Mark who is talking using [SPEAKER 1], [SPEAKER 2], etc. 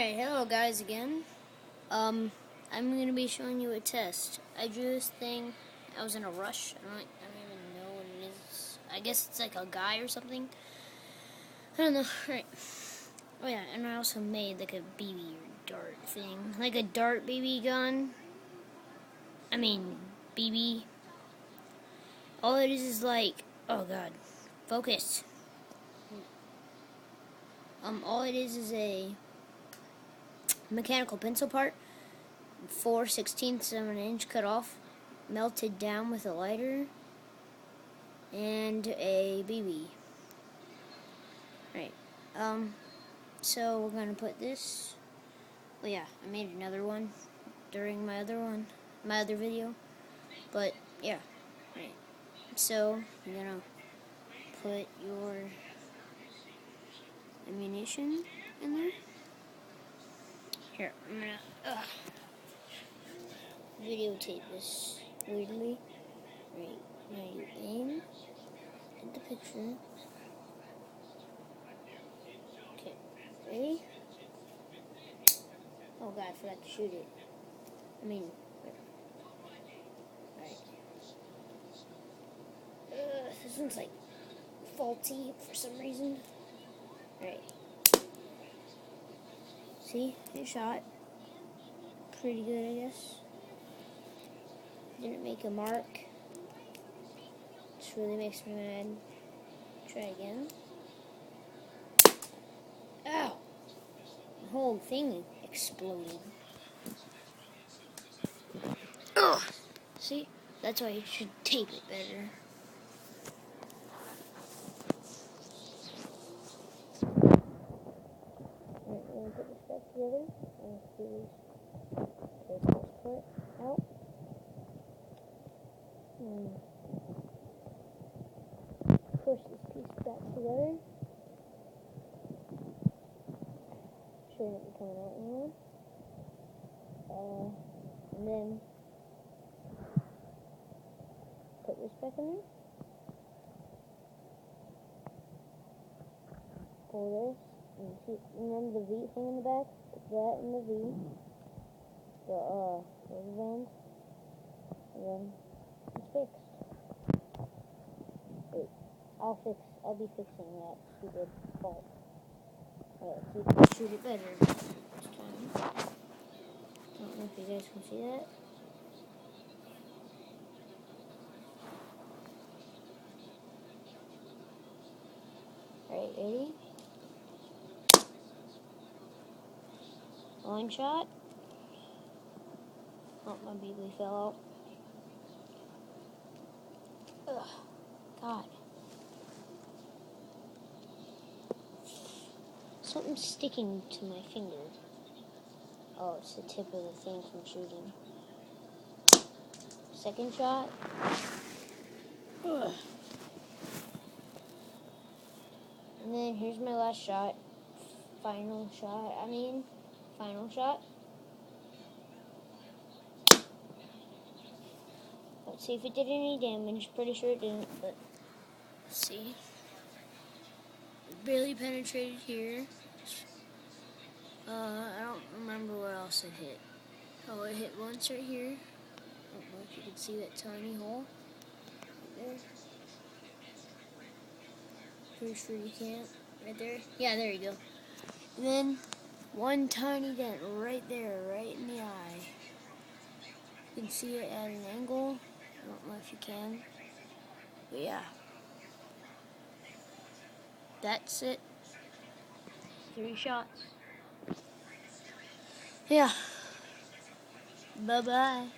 [SPEAKER 1] Alright, hello guys again. I'm gonna be showing you a test. I drew this thing. I was in a rush. I don't even know what it is. I guess it's like a guy or something. I don't know. Alright. Oh yeah, and I also made like a BB dart thing. Like a dart BB gun. I mean, BB. All it is like, oh god. Focus. All it is a mechanical pencil part, 4/16 of an inch cut off, melted down with a lighter, and a BB. Right. So we're gonna put this. Well, yeah, I made another one during my other video. But yeah, right. So you're gonna put your ammunition in there. Here, I'm gonna videotape this weirdly. Right, now you aim at the picture. Okay, ready? Oh god, I forgot to shoot it. Right. This one's like faulty for some reason. Right. See, it shot. Pretty good, I guess. Didn't make a mark. This really makes me mad. Try again. Ow! The whole thing exploded. Ugh! See? That's why you should tape it better. Alright, we're gonna put this back together. And take this part out. And push this piece back together. Shouldn't be coming out anymore. And then put this back in there. Pull this. And see, remember the V thing in the back? Put that in the V. The rubber band. And then it's fixed. Wait, I'll be fixing that stupid fault. Alright, let's see if we can shoot it better this time. Don't know if you guys can see that. Alright, ready? Line shot. Oh, my BB fell out. Ugh, God. Something's sticking to my finger. Oh, it's the tip of the thing from shooting. Second shot. Ugh. And then here's my last shot. Final shot. Let's see if it did any damage. Pretty sure it didn't, but let's see. It barely penetrated here. I don't remember where else it hit. Oh, it hit once right here. I don't know if you can see that tiny hole right there. Pretty sure you can't. Right there? Yeah, there you go. And then one tiny dent right there, right in the eye. You can see it at an angle. I don't know if you can. But yeah. That's it. 3 shots. Yeah. Bye-bye.